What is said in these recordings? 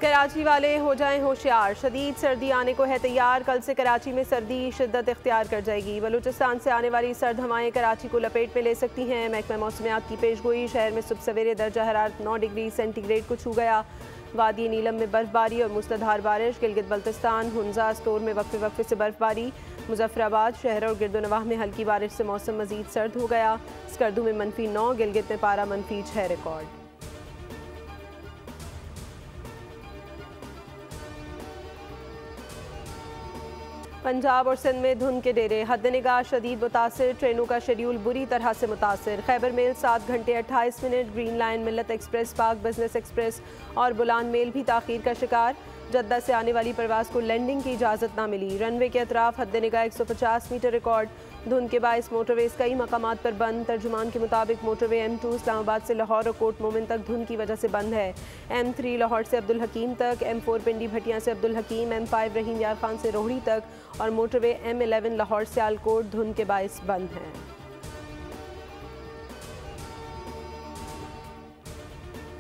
कराची वाले हो जाएं होशियार, शदीद सर्दी आने को है तैयार। कल से कराची में सर्दी शिद्दत इख्तियार कर जाएगी। बलूचिस्तान से आने वाली सर्द हवाएं कराची को लपेट में ले सकती हैं। महकमा मौसमियात की पेशगोई, शहर में सुबह सवेरे दर्जा हरारत 9 डिग्री सेंटीग्रेड को छू गया। वादी नीलम में बर्फबारी और मुसलधार बारिश। गिलगित बल्तिस्तान, हुंजा, स्टोर में वक्फे वक्फे से बर्फबारी। मुजफ्फराबाद शहर और गिरदोनवाह में हल्की बारिश से मौसम मजीद सर्द हो गया। स्कर्दू में -9, गिलगित में पारा -6 रिकॉर्ड। पंजाब और सिंध में धुंध के डेरे, हद निगाह शदीद मुतासिर। ट्रेनों का शेड्यूल बुरी तरह से मुतासिर। खैबर मेल 7 घंटे 28 मिनट, ग्रीन लाइन, मिल्लत एक्सप्रेस, पाक बिजनेस एक्सप्रेस और बुलान मेल भी ताखीर का शिकार। जद्दा से आने वाली परवास को लैंडिंग की इजाज़त ना मिली। रनवे के अतराफ हद निगाह 150 मीटर रिकॉर्ड। धुंध के बायस मोटरवेज कई मकामात पर बंद। तर्जुमान के मुताबिक मोटरवे M2 इस्लामाबाद से लाहौर और कोट मोमिन तक धुंध की वजह से बंद है। M3 लाहौर से अब्दुल हकीम तक, M4 पिंडी भटिया से अब्दुल हकीम, M5 रहीम यार खान से रोहड़ी तक और मोटरवे M11 लाहौर से आलकोट धुंध के बायस बंद है।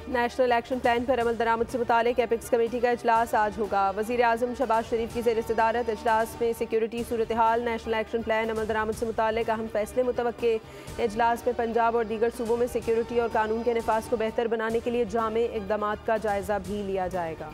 नेशनल एक्शन प्लान पर अमल दरामद से मुतालिक एपिक्स कमेटी का इजलास आज होगा। वज़ीर आज़म शहबाज शरीफ की ज़ेर सदारत इजलास में सिक्योरिटी सूरत हाल, नेशनल एक्शन प्लान, अमल दरामद से मुतालिक अहम फैसले मुतवक्के। इजलास में पंजाब और दीगर सूबों में सिक्योरिटी और कानून के नफाज को बेहतर बनाने के लिए जामे इक़दामात का जायज़ा भी लिया जाएगा।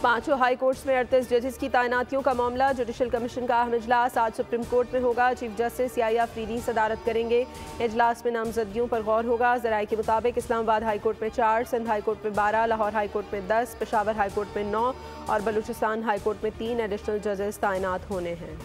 पांचों हाई कोर्ट्स में 38 जजेस की तैनातियों का मामला। जुडिशल कमीशन का अहम इजलास आज सुप्रीम कोर्ट में होगा। चीफ जस्टिस याह्या अफरीदी सदारत करेंगे। इजलास में नामजदगियों पर गौर होगा। ज़राए के मुताबिक इस्लामाबाद हाई कोर्ट में 4, सिंध हाई कोर्ट में 12, लाहौर हाई कोर्ट में 10, पेशावर हाई कोर्ट में 9 और बलूचिस्तान हाई कोर्ट में 3 एडिशनल जजेस तैनात होने हैं।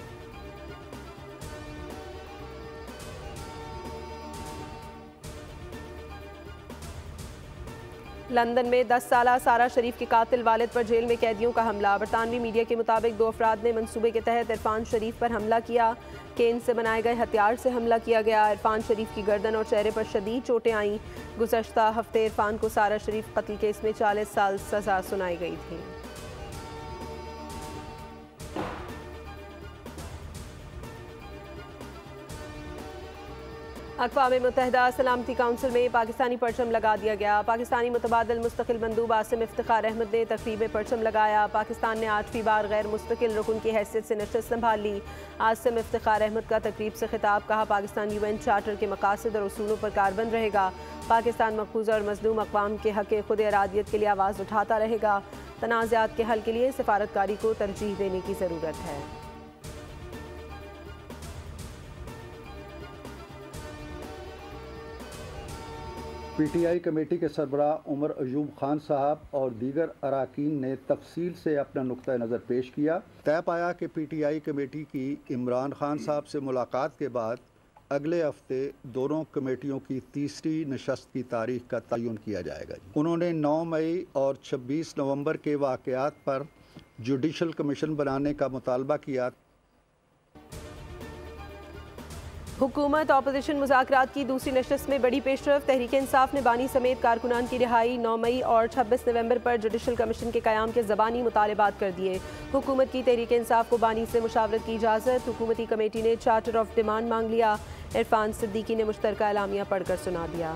लंदन में 10 साला सारा शरीफ के कातिल वालिद पर जेल में कैदियों का हमला। बरतानवी मीडिया के मुताबिक 2 अफराद ने मंसूबे के तहत इरफान शरीफ पर हमला किया। केन से बनाए गए हथियार से हमला किया गया। इरफान शरीफ की गर्दन और चेहरे पर शदीद चोटें आईं। गुज़श्ता हफ्ते इरफान को सारा शरीफ कत्ल केस में 40 साल सज़ा सुनाई गई थी। अक़वाम मुत्तहिदा सलामती काउंसिल में पाकिस्तानी परचम लगा दिया गया। पाकिस्तानी मुतबादिल मुस्तकिल मंदूब आसिम इफ्तिखार अहमद ने तकरीब में परचम लगाया। पाकिस्तान ने 8वीं बार गैर मुस्तकिल रुकन की हैसियत से नशस्त संभाल ली। आसिम इफ्तिखार अहमद का तकरीब से खिताब, कहा पाकिस्तान UN चार्टर के मकासद और उसूलों पर कारबंद रहेगा। पाकिस्तान मकबूजा और मजलूम अक़वाम के हक़ खुद इरादियत के लिए आवाज़ उठाता रहेगा। तनाज़ात के हल के लिए सफारतकारी को तरजीह देने की ज़रूरत है। PTI कमेटी के सरबराह उमर अयूब खान साहब और दीगर अराकीन ने तफसील से अपना नुक्ता नज़र पेश किया। तय पाया कि PTI कमेटी की इमरान खान साहब से मुलाकात के बाद अगले हफ्ते दोनों कमेटियों की तीसरी नशस्त की तारीख का तयन किया जाएगा। उन्होंने 9 मई और 26 नवंबर के वाक़यात पर जुडिशल कमीशन बनाने का मुतालबा किया। हुकूमत अपोजिशन मुज़ाकरात की दूसरी नशस्त में बड़ी पेशरफ। तहरीक इंसाफ ने बानी समेत कारकुनान की रिहाई 9 मई और 26 नवंबर पर जुडिशल कमीशन के क़याम के ज़बानी मुतालबात कर दिए। हुकूमत की तहरीक इंसाफ को बानी से मुशावरत की इजाज़त। हुकूमती कमेटी ने चार्टर ऑफ डिमांड मांग लिया। इरफान सिद्दीकी ने मुश्तरका एलामिया पढ़कर सुना दिया।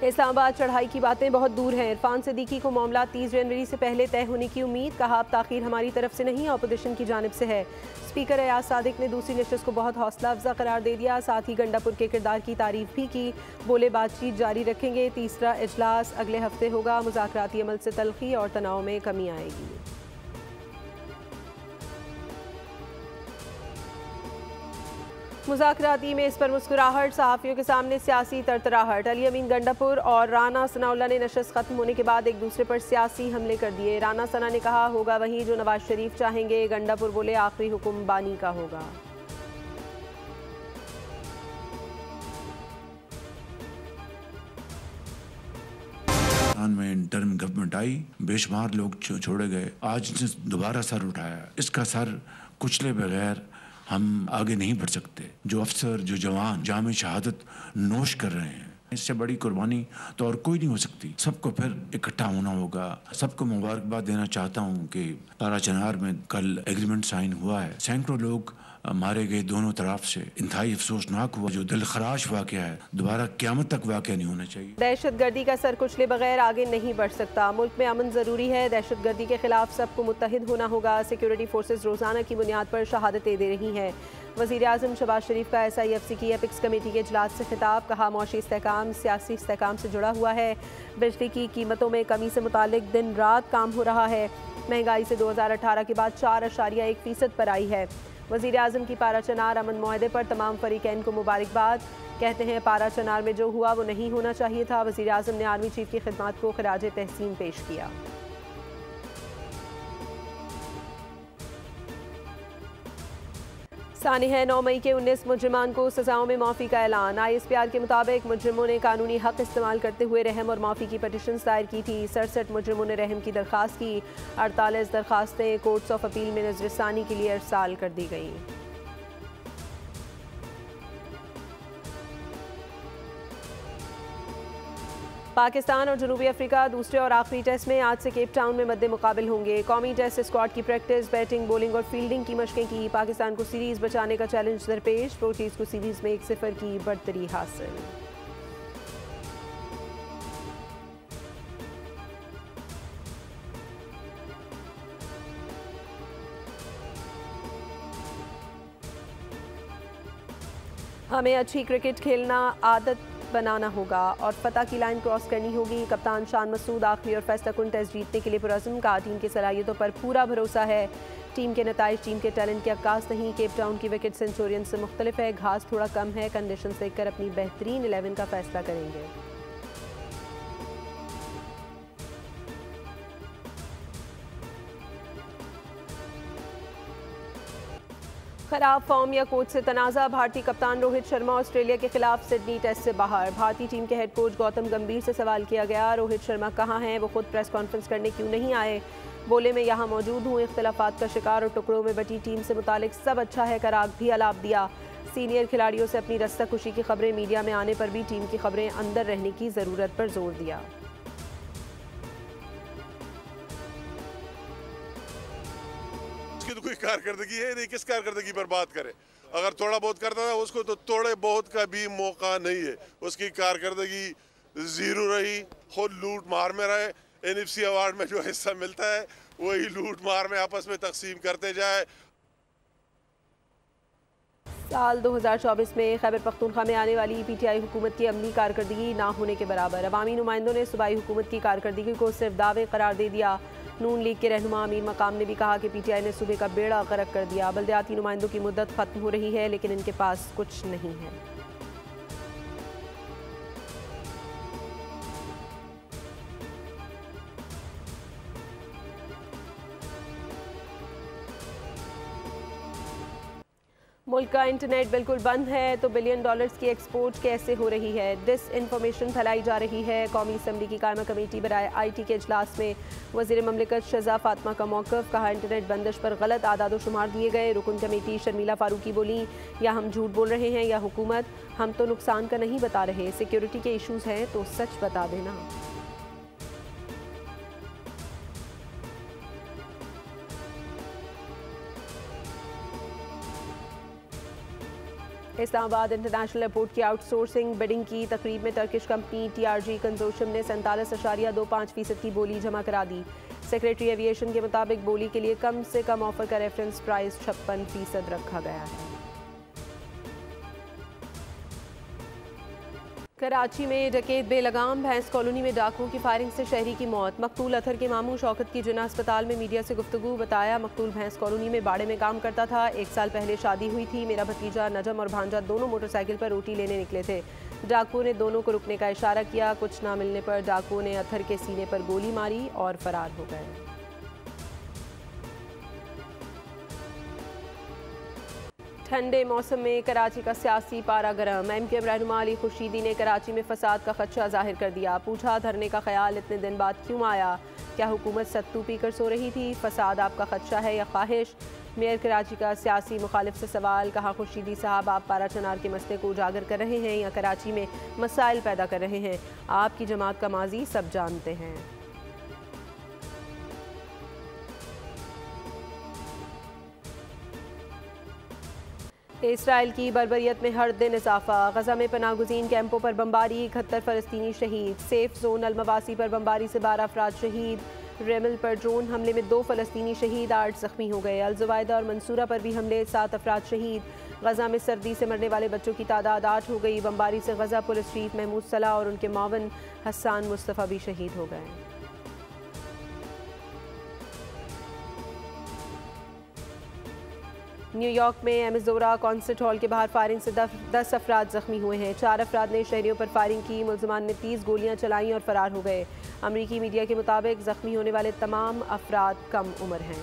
इस्लामाबाद चढ़ाई की बातें बहुत दूर हैं। इरफान सिद्दीकी को मामला 30 जनवरी से पहले तय होने की उम्मीद। कहा अब ताख़ीर हमारी तरफ से नहीं, अपोजिशन की जानिब से है। स्पीकर अयाज सादिक ने दूसरी नशस्त को बहुत हौसला अफजा करार दे दिया। साथ ही गंडापुर के किरदार की तारीफ भी की। बोले बातचीत जारी रखेंगे। तीसरा इजलास अगले हफ्ते होगा। मुज़ाकराती अमल से तलखी और तनाव में कमी आएगी। मुज़ाकराती में इस पर मुस्कुराहट, सहाफ़ियों के सामने सियासी तरतराहट। अली अमीन गंडापुर और राना सनाउल्लाह ने नशस्त ख़त्म होने के बाद एक दूसरे पर सियासी हमले कर दिए। राना सना ने कहा होगा वही जो नवाज शरीफ चाहेंगे। गंडापुर बोले आखिरी हुक्म बानी का होगा। में इंटर्म गवर्नमेंट आई, बेशुमार लोग छोड़े गए। आज दोबारा सर उठाया। इसका सर कुचले बगैर हम आगे नहीं बढ़ सकते। जो अफसर, जो जवान जामे शहादत नोश कर रहे हैं, इससे बड़ी कुर्बानी तो और कोई नहीं हो सकती। सबको फिर इकट्ठा होना होगा। सबको मुबारकबाद देना चाहता हूँ कि पारा चनार में कल एग्रीमेंट साइन हुआ है। सैकड़ों लोग मारे गए दोनों तरफ से। इंतहाई अफसोसनाक हुआ। जो दिलखराश वाक़या है दोबारा क़यामत तक वाक़या नहीं होना चाहिए। दहशतगर्दी का सर कुचले बगैर आगे नहीं बढ़ सकता। मुल्क में अमन ज़रूरी है। दहशतगर्दी के खिलाफ सबको मुत्तहिद होना होगा। सिक्योरिटी फोर्सेज रोज़ाना की बुनियाद पर शहादतें दे रही हैं। वज़ीर आज़म शहबाज शरीफ का SIFC की एपिक्स कमेटी के इजलास से खिताब। कहा मौशी इस्तेहकाम सियासी इस्तेहकाम से जुड़ा हुआ है। बिजली की कीमतों में कमी से मुतालिक दिन रात काम हो रहा है। महंगाई से 2018 के बाद 4.1% पर आई है। वज़ीर आज़म की पारा चनार अमन मुआहदे पर तमाम फरीकैन को मुबारकबाद। कहते हैं पारा चनार में जो हुआ वो नहीं होना चाहिए था। वज़ीर आज़म ने आर्मी चीफ की खिदमत को खिराज तहसीन पेश किया। सानी है 9 मई के 19 मुजरिमान को सजाओं में माफ़ी का ऐलान। ISPR के मुताबिक मुजरिमों ने कानूनी हक इस्तेमाल करते हुए रहम और माफ़ी की पटिशन दायर की थी। 67 मुजरिमों ने रहम की दरख्वास्त की। 48 दरख्वास्तें कोर्ट्स ऑफ अपील में नजरसानी के लिए अरसाल कर दी गई। पाकिस्तान और जनूबी अफ्रीका दूसरे और आखिरी टेस्ट में आज से केप टाउन में मद्दे मुकाबिल होंगे। कौमी टेस्ट स्क्वाड की प्रैक्टिस, बैटिंग, बॉलिंग और फील्डिंग की मशकें की। पाकिस्तान को सीरीज़ बचाने का चैलेंज दरपेश। प्रोटीज को सीरीज़ में 1-0 की बढ़तरी हासिल। हमें अच्छी क्रिकेट खेलना आदत बनाना होगा और फतह की लाइन क्रॉस करनी होगी। कप्तान शान मसूद आखिरी और फैसला कुन टेस्ट जीतने के लिए पुरज़्म। कहा टीम की सलाहियतों पर पूरा भरोसा है। टीम के नताइज टीम के टैलेंट की अक्कास नहीं। केप टाउन की विकेट सेंचुरियन से मुख्तलिफ है। घास थोड़ा कम है। कंडीशन देखकर अपनी बेहतरीन 11 का फैसला करेंगे। खराब फॉर्म या कोच से तनाज़ा। भारतीय कप्तान रोहित शर्मा ऑस्ट्रेलिया के खिलाफ सिडनी टेस्ट से बाहर। भारतीय टीम के हेड कोच गौतम गंभीर से सवाल किया गया, रोहित शर्मा कहाँ हैं, वो खुद प्रेस कॉन्फ्रेंस करने क्यों नहीं आए। बोले मैं यहाँ मौजूद हूँ। इख्तिलाफात का शिकार और टुकड़ों में बटी टीम से मुतालिक सब अच्छा है का राग भी अलाप दिया। सीनियर खिलाड़ियों से अपनी रस्ता खुशी की खबरें मीडिया में आने पर भी टीम की खबरें अंदर रहने की ज़रूरत पर जोर दिया। तो कोई कारकर्दगी है नहीं, किस कारकर्दगी पर बात करे। अगर थोड़ा बहुत करता था उसको तो थोड़े बहुत का भी मौका नहीं है। उसकी कारकर्दगी जीरो रही। खुद लूट मार में रहे। NFC अवार्ड में जो हिस्सा मिलता है वही लूट मार में आपस में तकसीम करते जाए। साल 2024 में खैबर पख्तूनख्वा में आने वाली PTI हुकूमत की अमली कारकर्दगी ना होने के बराबर। अवामी नुमाइंदों ने सूबाई हुकूमत की कारकर्दगी को सिर्फ दावे करार दे दिया। नून लीग के रहनुमा अमीर मकाम ने भी कहा कि PTI ने सूबे का बेड़ा गर्क कर दिया। बल्दियाती नुमाइंदों की मुद्दत खत्म हो रही है लेकिन इनके पास कुछ नहीं है। मुल्क का इंटरनेट बिल्कुल बंद है तो $बिलियन की एक्सपोर्ट कैसे हो रही है। डिस इन्फॉर्मेशन फैलाई जा रही है। कौमी असम्बली की कायमा कमेटी बराए IT के इजलास में वज़ीर ममलिकत शज़ा फातिमा का मौक़िफ़। कहा इंटरनेट बंदिश पर गलत आदाद शुमार दिए गए। रुकन कमेटी शर्मिला फारूकी बोली या हम झूठ बोल रहे हैं या हुकूमत, हम तो नुकसान का नहीं बता रहे। सिक्योरिटी के इशूज़ हैं तो सच बता देना। इस्लामाबाद इंटरनेशनल एयरपोर्ट की आउटसोर्सिंग बिडिंग की तकरीब में टर्किश कंपनी TRG कंसोर्शियम ने 47.25% की बोली जमा करा दी। सेक्रेटरी एविएशन के मुताबिक बोली के लिए कम से कम ऑफर का रेफरेंस प्राइस 56% रखा गया है। कराची में डकैत बेलगाम। भैंस कॉलोनी में डाकुओं की फायरिंग से शहरी की मौत। मकतूल अथर के मामू शौकत की जिन्ना अस्पताल में मीडिया से गुफ्तगू। बताया मकतूल भैंस कॉलोनी में बाड़े में काम करता था। 1 साल पहले शादी हुई थी। मेरा भतीजा नजम और भांजा दोनों मोटरसाइकिल पर रोटी लेने निकले थे। डाकुओं ने दोनों को रुकने का इशारा किया। कुछ ना मिलने पर डाकुओं ने अथर के सीने पर गोली मारी और फरार हो गए। ठंडे मौसम में कराची का सियासी पारा गर्म। MKM रहनुमा अली खुर्शीदी ने कराची में फसाद का खदशा जाहिर कर दिया। पूछा धरने का ख्याल इतने दिन बाद क्यों आया, क्या हुकूमत सत्तू पीकर सो रही थी। फसाद आपका खदशा है या ख्वाहिश। मेयर कराची का सियासी मुखालिफ से सवाल, कहा खुर्शीदी साहब आप पारा चनार के मसले को उजागर कर रहे हैं या कराची में मसाइल पैदा कर रहे हैं? आपकी जमात का माजी सब जानते हैं। इसराइल की बर्बरियत में हर दिन इजाफा, गजा में पनाहगुज़ीन कैंपों पर बमबारी, 71 फ़लस्तीनी शहीद। सेफ जोन अलमवासी पर बमबारी से 12 अफराद शहीद। रेमल पर ड्रोन हमले में 2 फ़लस्तीनी शहीद, 8 ज़ख्मी हो गए। अल-जुवाइदा और मंसूरा पर भी हमले, 7 अफराद शहीद। गजा में सर्दी से मरने वाले बच्चों की तादाद 8 हो गई। बमबारी से गजा पुलिस चीफ महमूद सलाह और उनके मावन हसन मुस्तफ़ा भी शहीद हो गए। न्यूयॉर्क में एमेजोरा कॉन्सर्ट हॉल के बाहर फायरिंग से 10 अफराद जख्मी हुए हैं। 4 अफराद ने शहरियों पर फायरिंग की। मुलजमान ने 30 गोलियां चलाई और फरार हो गए। अमरीकी मीडिया के मुताबिक जख्मी होने वाले तमाम अफराद कम उम्र हैं।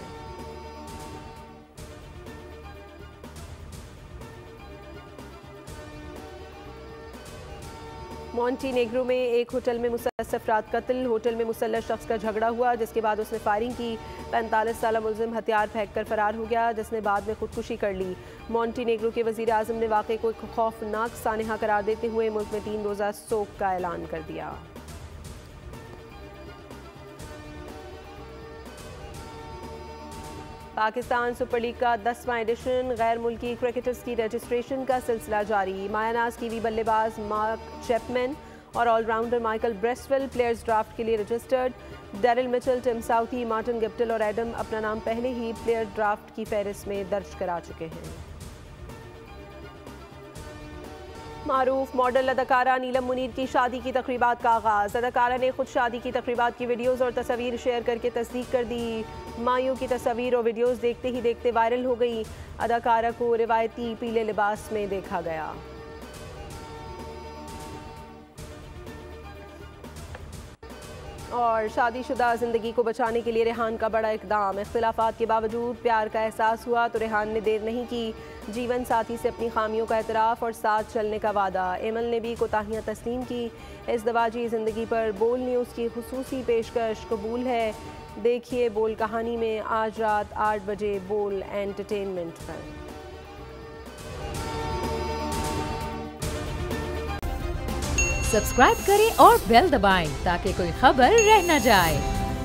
मॉन्टीनेग्रो में एक होटल में मुसल्लस अफराद कत्ल। होटल में मुसल्लस शख्स का झगड़ा हुआ जिसके बाद उसने फायरिंग की। 45 साला मुलजिम हथियार फेंक कर फरार हो गया जिसने बाद में खुदकुशी कर ली। मॉन्टीनेग्रो के वजीर आज़म ने वाक़े को एक खौफनाक सानहा करार देते हुए मुल्क में 3 रोज़ा सोग का ऐलान कर दिया। पाकिस्तान सुपर लीग का 10वां एडिशन, गैर मुल्की क्रिकेटर्स की रजिस्ट्रेशन का सिलसिला जारी। मायानाज कीवी बल्लेबाज मार्क चैपमैन और allrounder Michael Bracewell players draft के लिए registered. Daryl Mitchell, Tim Southee, Martin Guptill और एडम अपना नाम पहले ही प्लेयर ड्राफ्ट की फहरिस्त में दर्ज करा चुके हैं। मारूफ मॉडल अदाकारा नीलम मुनीर की शादी की तकरीबात का आगाज़। अदाकारा ने खुद शादी की तकरीबात की वीडियोज़ और तस्वीर शेयर करके तस्दीक कर दी। मायूं की तस्वीर और वीडियोज़ देखते ही देखते वायरल हो गई। अदाकारा को रिवायती पीले लिबास में देखा गया। और शादीशुदा ज़िंदगी को बचाने के लिए रेहान का बड़ा इक़दाम। इख्तिलाफ़ात के बावजूद प्यार का एहसास हुआ तो रेहान ने देर नहीं की। जीवन साथी से अपनी खामियों का एतराफ़ और साथ चलने का वादा। एमल ने भी कोताहियाँ तस्लीम की। इज़्दवाजी ज़िंदगी पर बोल न्यूज़ की खुसूसी पेशकश कबूल है। देखिए बोल कहानी में आज रात 8 बजे बोल एंटरटेनमेंट पर। सब्सक्राइब करें और बेल दबाएं ताकि कोई खबर रह न जाए।